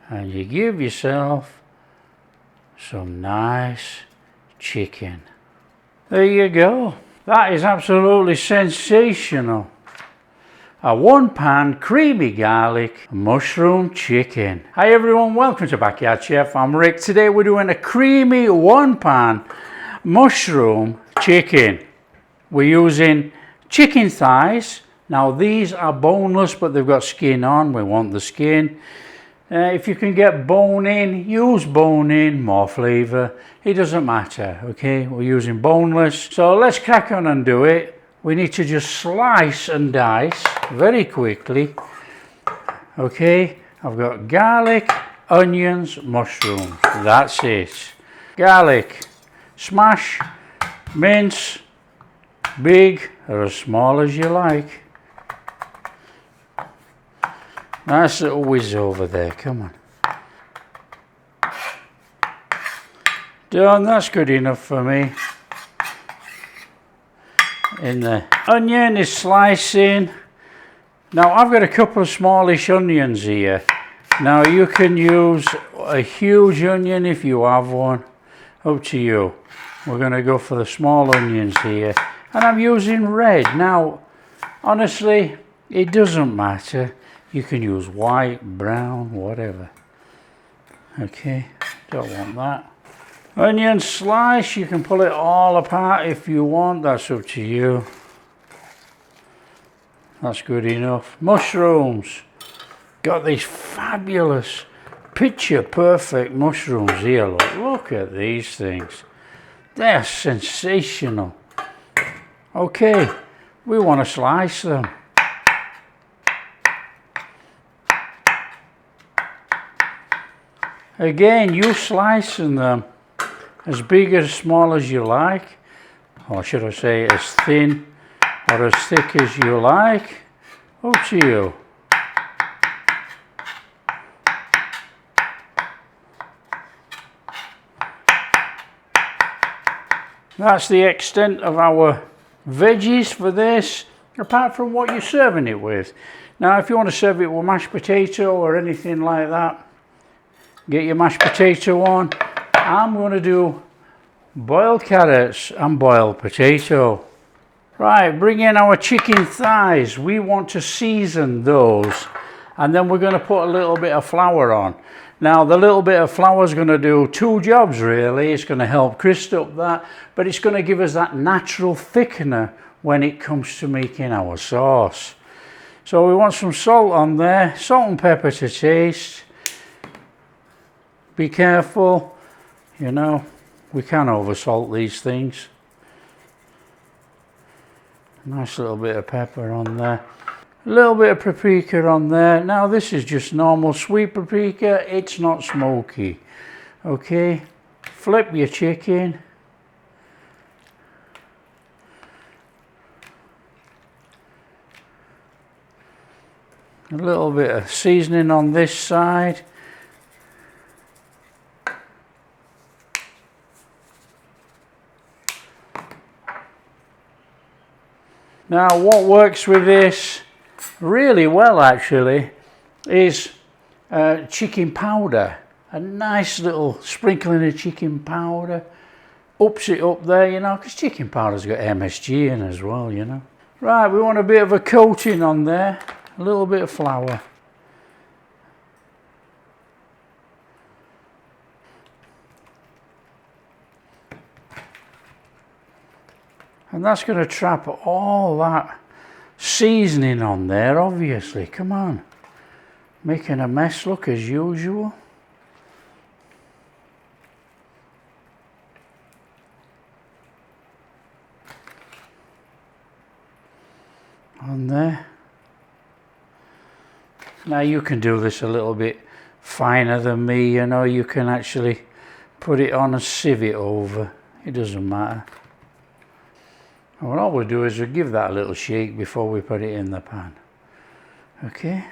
and you give yourself some nice chicken. There you go. That is absolutely sensational. A one-pan creamy garlic mushroom chicken. Hi everyone, welcome to Backyard Chef. I'm Rick. Today we're doing a creamy one-pan mushroom chicken. We're using chicken thighs. Now these are boneless, but they've got skin on. We want the skin. If you can get bone in, use bone in, more flavour. It doesn't matter, okay? We're using boneless. So let's crack on and do it. We need to just slice and dice very quickly. Okay, I've got garlic, onions, mushrooms. That's it. Garlic, smash, mince, big or as small as you like. Nice little whiz over there, come on. Done, that's good enough for me. In the onion is slicing. Now I've got a couple of smallish onions here. Now you can use a huge onion if you have one. Up to you. We're going to go for the small onions here. And I'm using red. Now, honestly, it doesn't matter. You can use white, brown, whatever. Okay, don't want that. Onion slice, you can pull it all apart if you want, that's up to you. That's good enough. Mushrooms. Got these fabulous, picture perfect mushrooms here. Look at these things. They're sensational. Okay, we want to slice them. Again, you slicing them as big or as small as you like, or should I say as thin or as thick as you like, up to you. That's the extent of our veggies for this, apart from what you're serving it with. Now if you want to serve it with mashed potato or anything like that, get your mashed potato on. I'm going to do boiled carrots and boiled potato. Right, bring in our chicken thighs. We want to season those. And then we're going to put a little bit of flour on. Now the little bit of flour is going to do two jobs really. It's going to help crisp up that, but it's going to give us that natural thickener when it comes to making our sauce. So we want some salt on there, salt and pepper to taste. Be careful, you know, we can oversalt these things. Nice little bit of pepper on there. A little bit of paprika on there. Now this is just normal sweet paprika, it's not smoky. Okay, flip your chicken. A little bit of seasoning on this side. Now what works with this really well actually is chicken powder. A nice little sprinkling of chicken powder. Ups it up there, you know, because chicken powder's got MSG in as well, you know. Right, we want a bit of a coating on there. A little bit of flour. And that's going to trap all that seasoning on there, obviously. Come on. Making a mess look as usual. On there. Now you can do this a little bit finer than me, you know. You can actually put it on and sieve it over. It doesn't matter. And what we'll do is we'll give that a little shake before we put it in the pan. Okay,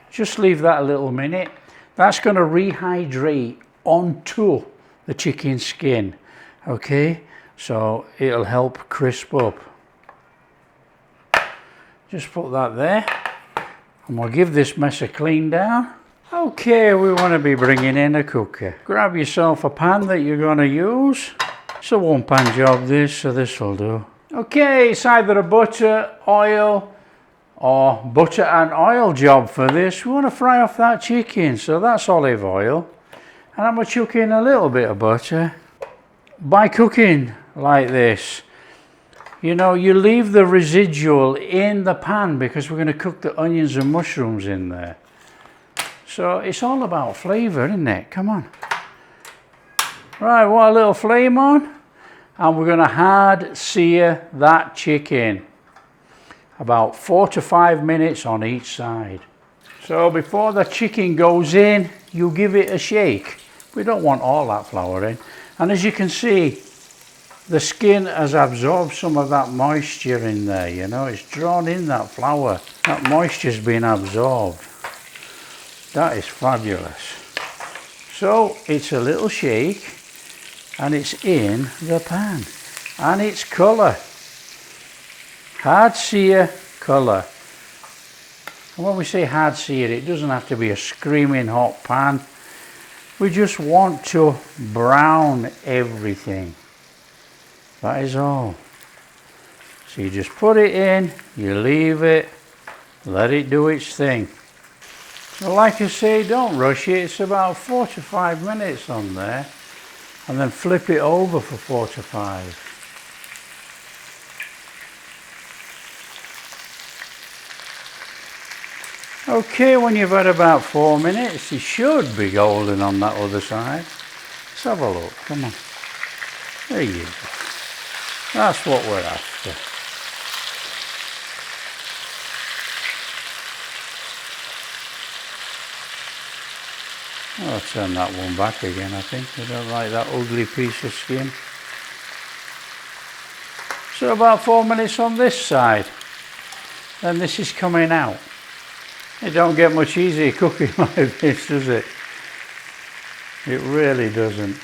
just leave that a little minute. That's going to rehydrate onto the chicken skin. Okay, so it'll help crisp up. Just put that there, and we'll give this mess a clean down. Okay, we want to be bringing in a cooker. Grab yourself a pan that you're going to use. It's a one pan job this, so this will do. Okay, it's either a butter, oil, or butter and oil job for this. We want to fry off that chicken, so that's olive oil. And I'm going to chuck in a little bit of butter. By cooking like this, you know, you leave the residual in the pan because we're going to cook the onions and mushrooms in there. So it's all about flavour, isn't it? Come on. Right, what a little flame on. And we're going to hard sear that chicken. About 4 to 5 minutes on each side. So before the chicken goes in, you give it a shake. We don't want all that flour in. And as you can see, the skin has absorbed some of that moisture in there, you know, it's drawn in that flour. That moisture's been absorbed. That is fabulous. So it's a little shake and it's in the pan. And it's colour. Hard sear colour. And when we say hard sear, it doesn't have to be a screaming hot pan. We just want to brown everything. That is all. So you just put it in, you leave it, let it do its thing. So like I say, don't rush it. It's about 4 to 5 minutes on there. And then flip it over for 4 to 5. Okay, when you've had about 4 minutes, it should be golden on that other side. Let's have a look, come on. There you go. That's what we're after. I'll turn that one back again, I think. I don't like that ugly piece of skin. So about 4 minutes on this side. Then this is coming out. It don't get much easier cooking like this, does it? It really doesn't.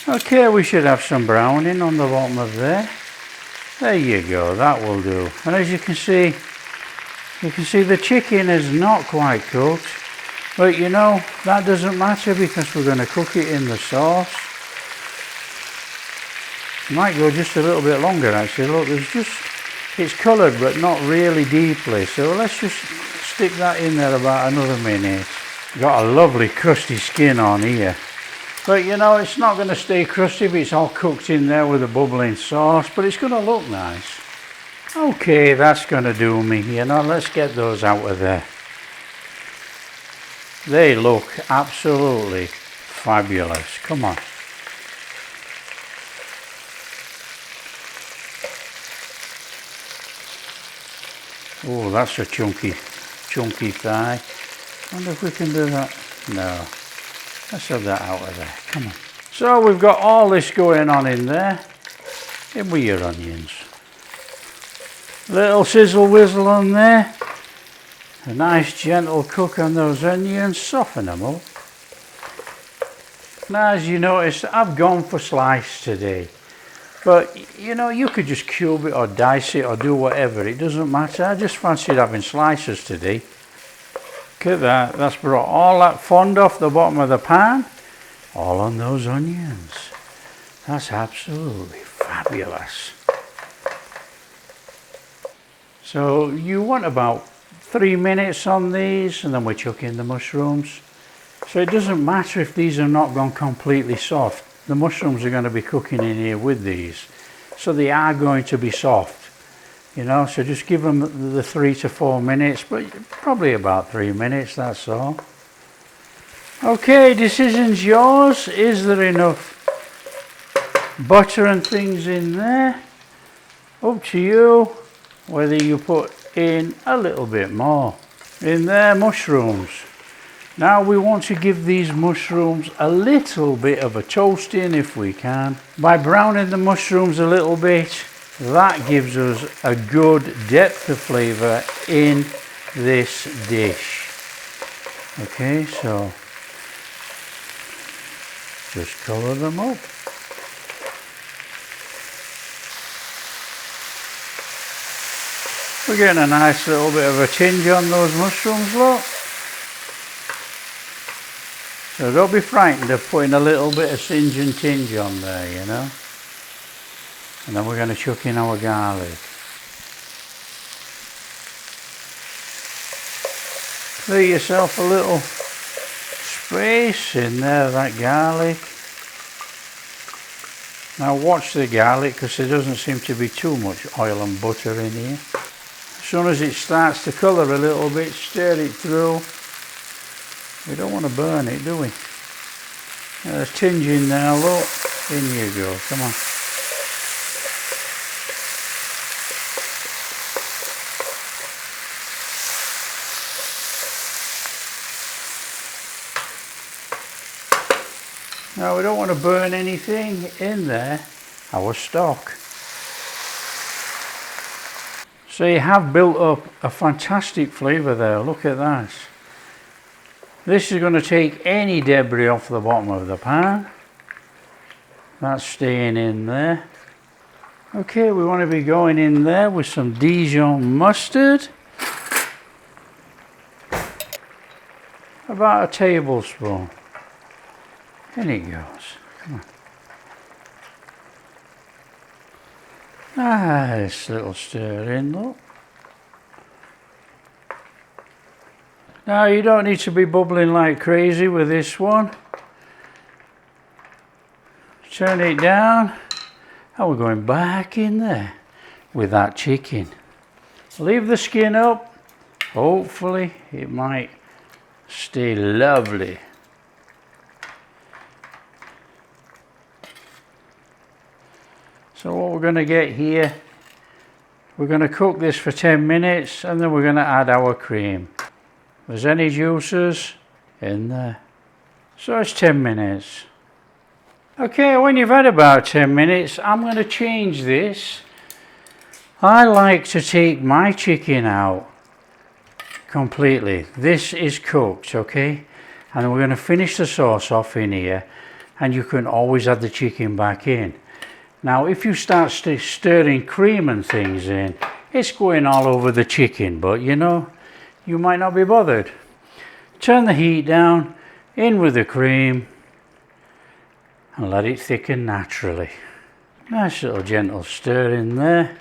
Okay, we should have some browning on the bottom of there. There you go, that will do. And as you can see the chicken is not quite cooked. But you know, that doesn't matter because we're going to cook it in the sauce. It might go just a little bit longer actually. Look, it's coloured but not really deeply. So let's just stick that in there about another minute. Got a lovely crusty skin on here. But you know, it's not going to stay crusty if it's all cooked in there with a bubbling sauce, but it's going to look nice. Okay, that's going to do me, you know, let's get those out of there. They look absolutely fabulous. Come on. Oh, that's a chunky thigh. Wonder if we can do that. No. Let's have that out of there. Come on. So we've got all this going on in there. In with your onions. Little sizzle whizzle on there. A nice gentle cook on those onions. Soften them up. Now as you notice, I've gone for slice today. But you know, you could just cube it or dice it or do whatever. It doesn't matter. I just fancied having slices today. Look at that, that's brought all that fond off the bottom of the pan, all on those onions. That's absolutely fabulous. So you want about 3 minutes on these and then we chuck in the mushrooms. So it doesn't matter if these are not gone completely soft. The mushrooms are going to be cooking in here with these. So they are going to be soft. You know, so just give them the 3 to 4 minutes, but probably about 3 minutes, that's all. Okay, decision's yours. Is there enough butter and things in there? Up to you, whether you put in a little bit more. In there, mushrooms. Now we want to give these mushrooms a little bit of a toasting if we can. By browning the mushrooms a little bit, that gives us a good depth of flavour in this dish. Okay, so just colour them up. We're getting a nice little bit of a tinge on those mushrooms, look. So don't be frightened of putting a little bit of singe and tinge on there, you know. And then we're going to chuck in our garlic. Clear yourself a little space in there, that garlic. Now watch the garlic, because there doesn't seem to be too much oil and butter in here. As soon as it starts to colour a little bit, stir it through. We don't want to burn it, do we? There's tinge in there, look. In you go, come on. Now we don't want to burn anything in there, our stock. So you have built up a fantastic flavour there, look at that. This is going to take any debris off the bottom of the pan. That's staying in there. Okay, we want to be going in there with some Dijon mustard. About a tablespoon. In it goes. Come on. Nice little stir in, look. Now you don't need to be bubbling like crazy with this one. Turn it down, and we're going back in there with that chicken. Leave the skin up. Hopefully it might stay lovely. So what we're going to get here, we're going to cook this for 10 minutes and then we're going to add our cream. If there's any juices in there. So it's 10 minutes. Okay, when you've had about 10 minutes, I'm going to change this. I like to take my chicken out completely. This is cooked, okay? And we're going to finish the sauce off in here, and you can always add the chicken back in. Now, if you start stirring cream and things in, it's going all over the chicken, but you know, you might not be bothered. Turn the heat down, in with the cream, and let it thicken naturally. Nice little gentle stir in there.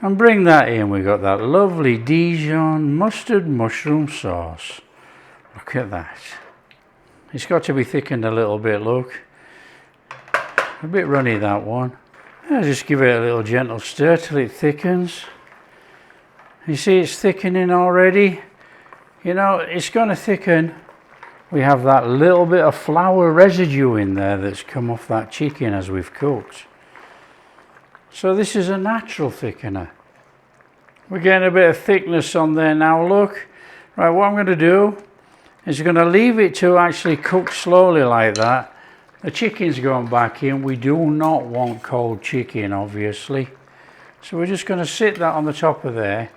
And bring that in, we've got that lovely Dijon mustard mushroom sauce. Look at that. It's got to be thickened a little bit, look. A bit runny, that one. I'll just give it a little gentle stir till it thickens. You see it's thickening already. You know, it's going to thicken. We have that little bit of flour residue in there that's come off that chicken as we've cooked. So this is a natural thickener. We're getting a bit of thickness on there now, look. Right, what I'm going to do is going to leave it to actually cook slowly like that. The chicken's going back in. We do not want cold chicken, obviously. So we're just going to sit that on the top of there,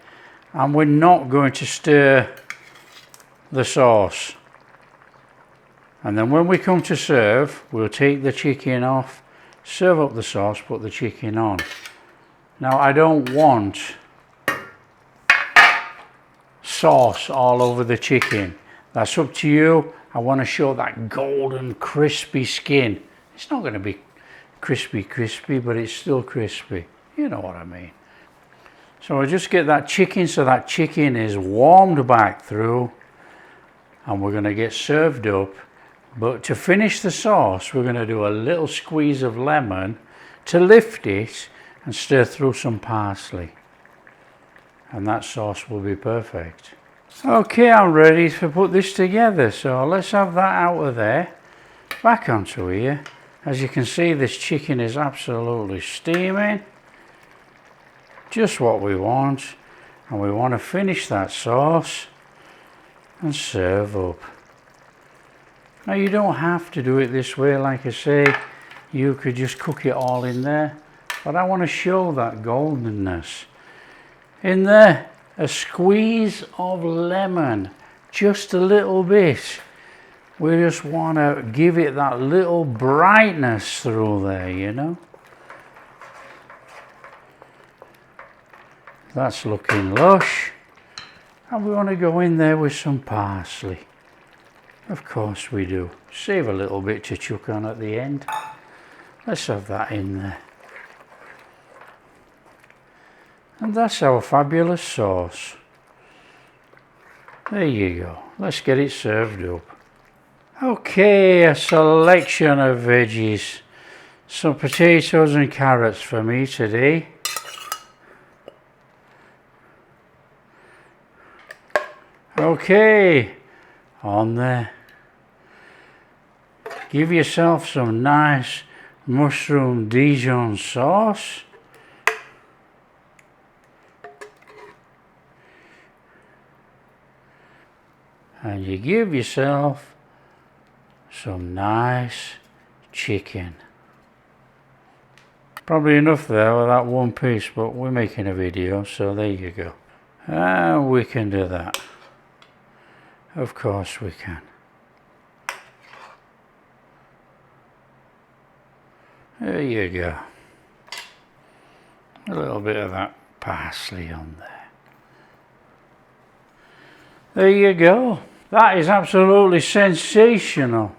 and we're not going to stir the sauce. And then when we come to serve, we'll take the chicken off, serve up the sauce, put the chicken on. Now I don't want sauce all over the chicken. That's up to you. I want to show that golden crispy skin. It's not going to be crispy, but it's still crispy. You know what I mean. So I just get that chicken so that chicken is warmed back through, and we're going to get served up. But to finish the sauce, we're going to do a little squeeze of lemon to lift it and stir through some parsley. And that sauce will be perfect. Okay, I'm ready to put this together. So let's have that out of there. Back onto here. As you can see, this chicken is absolutely steaming. Just what we want. And we want to finish that sauce and serve up. Now you don't have to do it this way, like I say, you could just cook it all in there, but I want to show that goldenness. In there, a squeeze of lemon, just a little bit. We just want to give it that little brightness through there, you know. That's looking lush. And we want to go in there with some parsley. Of course we do. Save a little bit to chuck on at the end. Let's have that in there. And that's our fabulous sauce. There you go. Let's get it served up. Okay, a selection of veggies. Some potatoes and carrots for me today. Okay, on there. Give yourself some nice mushroom Dijon sauce. And you give yourself some nice chicken. Probably enough there with that one piece, but we're making a video, so there you go. And we can do that. Of course we can. There you go. A little bit of that parsley on there. There you go. That is absolutely sensational.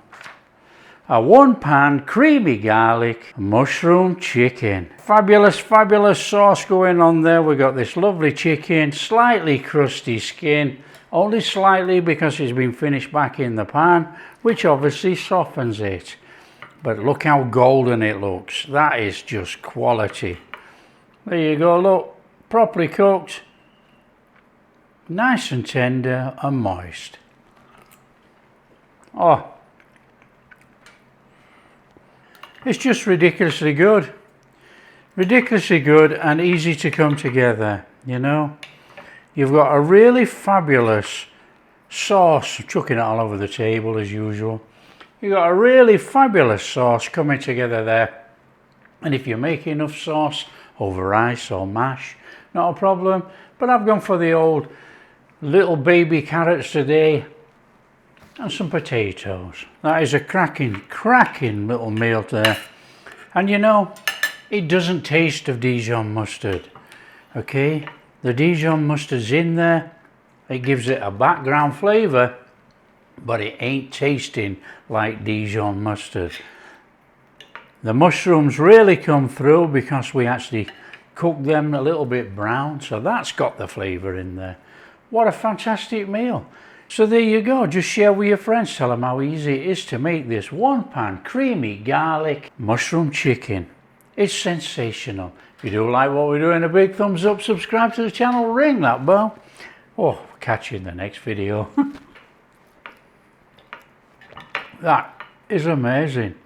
A one-pan creamy garlic mushroom chicken. Fabulous, fabulous sauce going on there. We've got this lovely chicken, slightly crusty skin, only slightly because it's been finished back in the pan, which obviously softens it. But look how golden it looks. That is just quality. There you go, look, properly cooked, nice and tender and moist. Oh, it's just ridiculously good. Ridiculously good and easy to come together, you know. You've got a really fabulous sauce, chucking it all over the table as usual. You've got a really fabulous sauce coming together there. And if you make enough sauce over rice or mash, not a problem. But I've gone for the old little baby carrots today and some potatoes. That is a cracking little meal there. And you know, it doesn't taste of Dijon mustard. Okay, the Dijon mustard's in there. It gives it a background flavour, but it ain't tasting like Dijon mustard. The mushrooms really come through because we actually cook them a little bit brown, so that's got the flavour in there. What a fantastic meal. So there you go, just share with your friends, tell them how easy it is to make this one-pan creamy garlic mushroom chicken. It's sensational. If you do like what we're doing, a big thumbs up, subscribe to the channel, ring that bell. Oh, catch you in the next video. That is amazing.